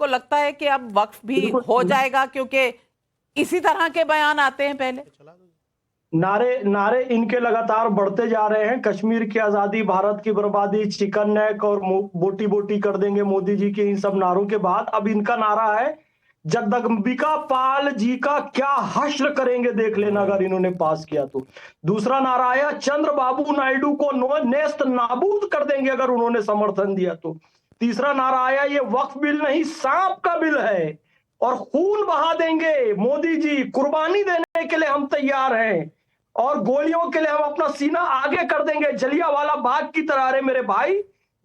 लगता है कि अब वक्फ भी हो जाएगा, क्योंकि इसी तरह के बयान आते हैं पहले? नारे नारे इनके लगातार बढ़ते जा रहे हैं। कश्मीर की आजादी, भारत की बर्बादी, चिकन नेक और बोटी बोटी कर देंगे मोदी जी के इन सब नारों के बाद अब इनका नारा है जगदम्बिका पाल जी का क्या हश्र करेंगे देख लेना अगर इन्होंने पास किया तो। दूसरा नारा आया चंद्रबाबू नायडू को नेस्त नाबूद कर देंगे अगर उन्होंने समर्थन दिया तो। तीसरा नारा आया ये वक्फ बिल नहीं सांप का बिल है और खून बहा देंगे मोदी जी, कुर्बानी देने के लिए हम तैयार हैं और गोलियों के लिए हम अपना सीना आगे कर देंगे। जलियांवाला बाग की तरह। अरे मेरे भाई,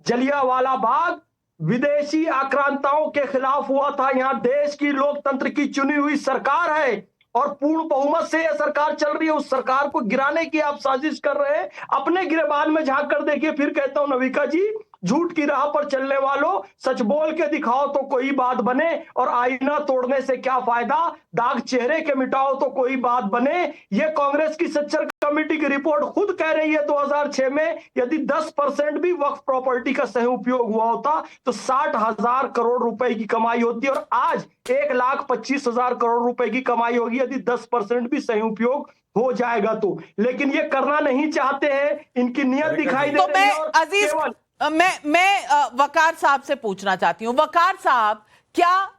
जलियांवाला बाग विदेशी आक्रांताओं के खिलाफ हुआ था। यहाँ देश की लोकतंत्र की चुनी हुई सरकार है और पूर्ण बहुमत से यह सरकार चल रही है। उस सरकार को गिराने की आप साजिश कर रहे हैं। अपने गिरेबान में झांक कर देखिए। फिर कहता हूं नविका जी, झूठ की राह पर चलने वालों, सच बोल के दिखाओ तो कोई बात बने और आईना तोड़ने से क्या फायदा, दाग चेहरे के मिटाओ तो कोई बात बने। ये कांग्रेस की सच्चर कमेटी की रिपोर्ट खुद कह रही है 2006 में यदि 10% भी वक्फ प्रॉपर्टी का सही उपयोग हुआ होता तो 60,000 करोड़ रुपए की कमाई होती और आज 1,25,000 करोड़ रुपए की कमाई होगी यदि 10% भी सही उपयोग हो जाएगा तो। लेकिन ये करना नहीं चाहते हैं, इनकी नियत दिखाई दे रही है। और अजीज, मैं वकार साहब से पूछना चाहती हूं। वकार साहब, क्या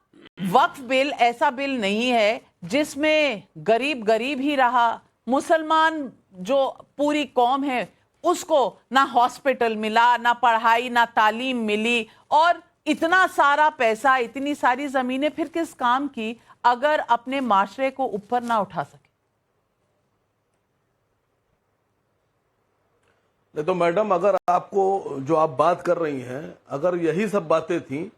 वक्फ बिल ऐसा बिल नहीं है जिसमें गरीब गरीब ही रहा, मुसलमान जो पूरी कौम है उसको ना हॉस्पिटल मिला, ना पढ़ाई, ना तालीम मिली, और इतना सारा पैसा, इतनी सारी जमीनें फिर किस काम की अगर अपने माशरे को ऊपर ना उठा सके? नहीं तो मैडम, अगर आपको जो आप बात कर रही हैं, अगर यही सब बातें थी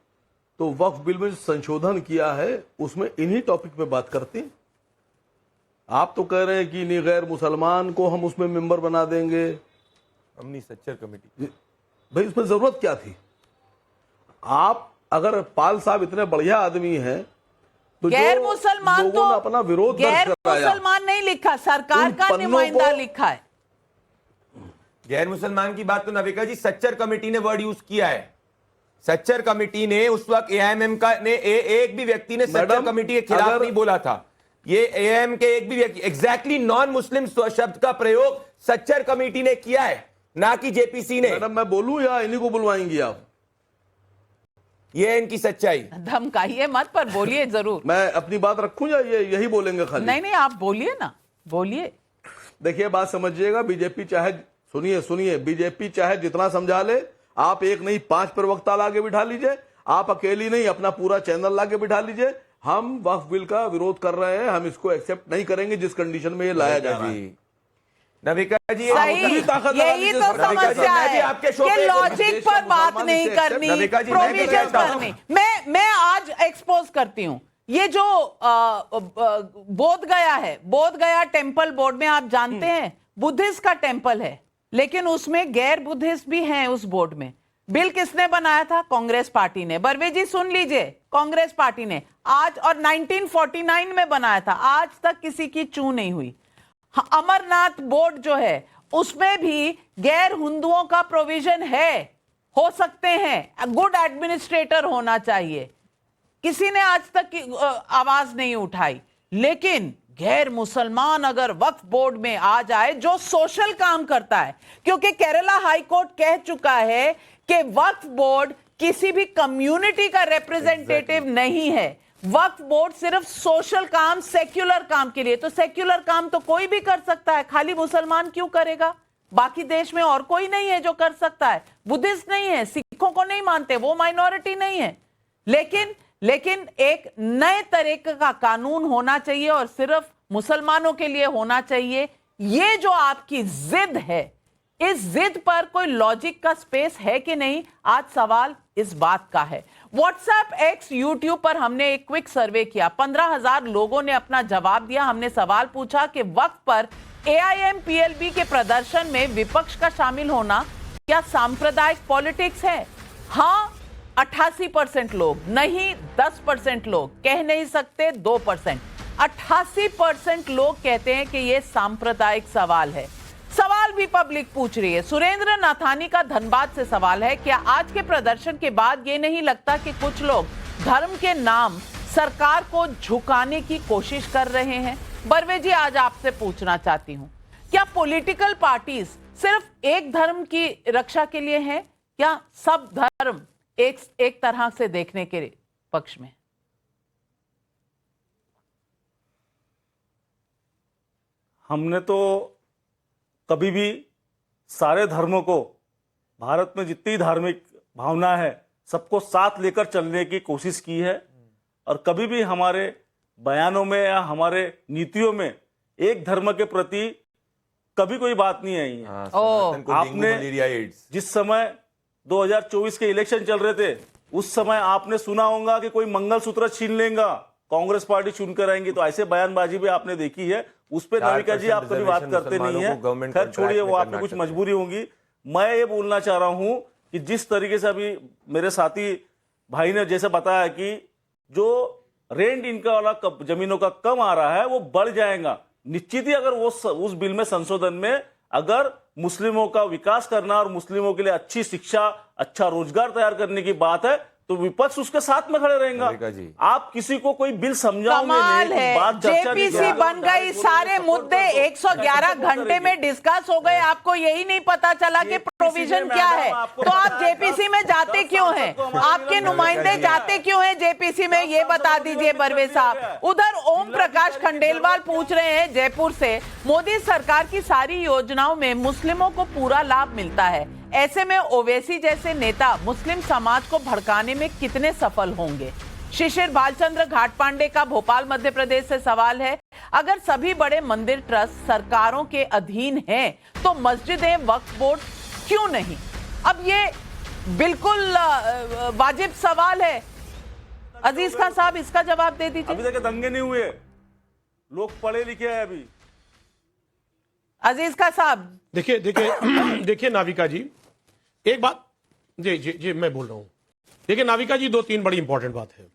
तो वक्फ बिल में जो संशोधन किया है उसमें इन्हीं टॉपिक पे बात करते। आप तो कह रहे हैं कि नहीं गैर मुसलमान को हम उसमें मेंबर बना देंगे, हमनी सच्चर कमेटी। भाई उसमें जरूरत क्या थी? आप अगर पाल साहब इतने बढ़िया आदमी हैं तो गैर मुसलमान तो अपना विरोध गैर मुसलमान नहीं लिखा, सरकार का नुमाइंदा लिखा है। गैर मुसलमान की बात तो नविका जी सच्चर कमेटी ने वर्ड यूज किया है। सच्चर कमेटी ने उस वक्त एआईएमएम का ने एक भी व्यक्ति ने सच्चर कमेटी के खिलाफ नहीं बोला था। ये एआईएम के एक भी व्यक्ति, एग्जैक्टली नॉन मुस्लिम शब्द का प्रयोग सच्चर कमेटी ने किया है, ना कि जेपीसी ने। मैडम मैं बोलूं या इन्हीं को बुलवाएंगी आप? ये है इनकी सच्चाई। धमकाइए मत, पर बोलिए जरूर। मैं अपनी बात रखूं या ये यही बोलेंगे खाली? नहीं नहीं, आप बोलिए ना, बोलिए। देखिए बात समझिएगा, बीजेपी चाहे, सुनिए, बीजेपी चाहे जितना समझा ले, आप एक नहीं 5 प्रवक्ता लाके बिठा लीजिए, आप अकेली नहीं अपना पूरा चैनल लाके बिठा लीजिए। हम वक्फ बिल का विरोध कर रहे हैं, हम इसको एक्सेप्ट नहीं करेंगे जिस कंडीशन में ये लाया जा रहा है। नविका जी यही तो समस्या है कि लॉजिक पर बात नहीं करनी, प्रोविजन पर नहीं। मैं आज एक्सपोज करती हूं ये जो बोध गया है, बोध गया टेम्पल बोर्ड में आप जानते हैं बुद्धिस्ट का टेम्पल है, लेकिन उसमें गैर बुद्धिस्ट भी हैं उस बोर्ड में। बिल किसने बनाया था? कांग्रेस पार्टी ने। बरवे जी सुन लीजिए, कांग्रेस पार्टी ने आज, और 1949 में बनाया था, आज तक किसी की चू नहीं हुई। अमरनाथ बोर्ड जो है उसमें भी गैर हिंदुओं का प्रोविजन है, हो सकते हैं, गुड एडमिनिस्ट्रेटर होना चाहिए, किसी ने आज तक आवाज नहीं उठाई। लेकिन गैर मुसलमान अगर वक्फ बोर्ड में आ जाए जो सोशल काम करता है, क्योंकि केरला हाई कोर्ट कह चुका है कि वक्फ बोर्ड किसी भी कम्युनिटी का रिप्रेजेंटेटिव नहीं है, वक्फ बोर्ड सिर्फ सोशल काम, सेक्युलर काम के लिए। तो सेक्युलर काम तो कोई भी कर सकता है, खाली मुसलमान क्यों करेगा? बाकी देश में और कोई नहीं है जो कर सकता है, बुद्धिस्ट नहीं है, सिखों को नहीं मानते, वो माइनॉरिटी नहीं है। लेकिन एक नए तरीके का कानून होना चाहिए और सिर्फ मुसलमानों के लिए होना चाहिए। ये जो आपकी जिद है, इस जिद पर कोई लॉजिक का स्पेस है कि नहीं, आज सवाल इस बात का है। व्हाट्सएप, एक्स, यूट्यूब पर हमने एक क्विक सर्वे किया, 15,000 लोगों ने अपना जवाब दिया। हमने सवाल पूछा कि वक्त पर एआईएम-पीएलबी के प्रदर्शन में विपक्ष का शामिल होना क्या सांप्रदायिक पॉलिटिक्स है? हाँ 88% लोग, नहीं 10% लोग, कह नहीं सकते 2%। 88% लोग कहते हैं कि यह सांप्रदायिक सवाल है। सवाल भी पब्लिक पूछ रही है। सुरेंद्र नाथानी का धनबाद से सवाल है, क्या आज के प्रदर्शन के बाद यह नहीं लगता कि कुछ लोग धर्म के नाम सरकार को झुकाने की कोशिश कर रहे हैं। बर्वे जी, आज आपसे पूछना चाहती हूं, क्या पॉलिटिकल पार्टीज सिर्फ एक धर्म की रक्षा के लिए हैं या सब धर्म एक तरह से देखने के पक्ष में? हमने तो कभी भी सारे धर्मों को, भारत में जितनी धार्मिक भावना है, सबको साथ लेकर चलने की कोशिश की है और कभी भी हमारे बयानों में या हमारे नीतियों में एक धर्म के प्रति कभी कोई बात नहीं आई है। आपने जिस समय 2024 के इलेक्शन चल रहे थे, उस समय आपने सुना होगा कि कोई मंगलसूत्र छीन लेगा, कांग्रेस पार्टी चुन कर आएंगी, तो ऐसे बयानबाजी भी आपने देखी है। उस पर नाविका जी आप कभी बात करते नहीं है, खैर छोड़िए, वो आपको कुछ मजबूरी होगी। मैं ये बोलना चाह रहा हूं कि जिस तरीके से अभी मेरे साथी भाई ने जैसे बताया कि जो रेंट इनका वाला जमीनों का कम आ रहा है वो बढ़ जाएगा निश्चित ही। अगर वो उस बिल में संशोधन में अगर मुस्लिमों का विकास करना और मुस्लिमों के लिए अच्छी शिक्षा, अच्छा रोजगार तैयार करने की बात है, तो विपक्ष उसके साथ में खड़े रहेगा। आप किसी को कोई बिल समझाओगे कमाल नहीं, है, बात चर्चा नहीं जेपीसी बन गई, सारे मुद्दे 111 घंटे में डिस्कस हो गए, आपको यही नहीं पता चला कि प्रोविजन क्या है। तो आप जेपीसी में जाते क्यों हैं? आपके नुमाइंदे जाते क्यों हैं जेपीसी में, ये बता दीजिए बर्वे साहब। उधर ओम प्रकाश खंडेलवाल पूछ रहे हैं जयपुर से, मोदी सरकार की सारी योजनाओं में मुस्लिमों को पूरा लाभ मिलता है, ऐसे में ओवैसी जैसे नेता मुस्लिम समाज को भड़काने में कितने सफल होंगे? शिशिर बालचंद्र घाटपांडे का भोपाल मध्य प्रदेश से सवाल है, अगर सभी बड़े मंदिर ट्रस्ट सरकारों के अधीन हैं, तो मस्जिदें वक्फ बोर्ड क्यों नहीं? अब ये बिल्कुल वाजिब सवाल है। अजीज खान साहब, इसका जवाब दे दीजिए। अभी तक दंगे नहीं हुए, लोग पढ़े लिखे हैं अभी। अजीज खान साहब, देखिए नाविका जी, एक बात जी मैं बोल रहा हूं। देखिए नाविका जी, 2-3 बड़ी इंपॉर्टेंट बात है।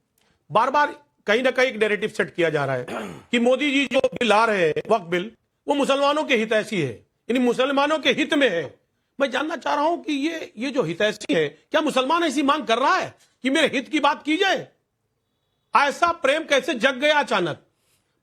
बार बार कहीं ना कहीं एक नैरेटिव सेट किया जा रहा है कि मोदी जी जो बिल ला रहे हैं, वक्फ बिल, वो मुसलमानों के हितैषी है, यानी मुसलमानों के हित में है। मैं जानना चाह रहा हूं कि ये जो हितैषी है, क्या मुसलमान ऐसी मांग कर रहा है कि मेरे हित की बात की जाए? ऐसा प्रेम कैसे जग गया अचानक?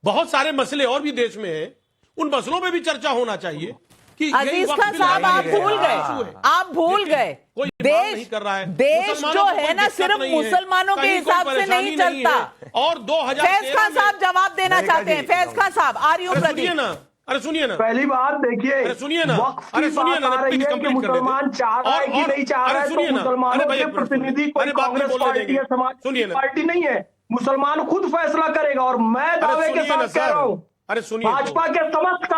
बहुत सारे मसले और भी देश में हैं, उन मसलों पे भी चर्चा होना चाहिए। अजीज खान साहब, आप भूल गए, आप भूल गए, देश जो है ना सिर्फ मुसलमानों के हिसाब से नहीं चलता। और 2000 फैज खान साहब जवाब देना चाहते हैं। फैज खान साहब, आर यू सुनिए ना, अरे सुनिए ना, पहली बात देखिए, अरे सुनिए ना, वक्फ अरे की सुनिए बात ना, आ रही है कि मुसलमान चाह रहा है कि नहीं चाह रहा है, तो मुसलमानों के प्रतिनिधि कोई कांग्रेस पार्टी या समाजवादी पार्टी नहीं है, मुसलमान खुद फैसला करेगा। और मैं दावे के साथ कह रहा हूं, अरे सुनिए, भाजपा के समस्त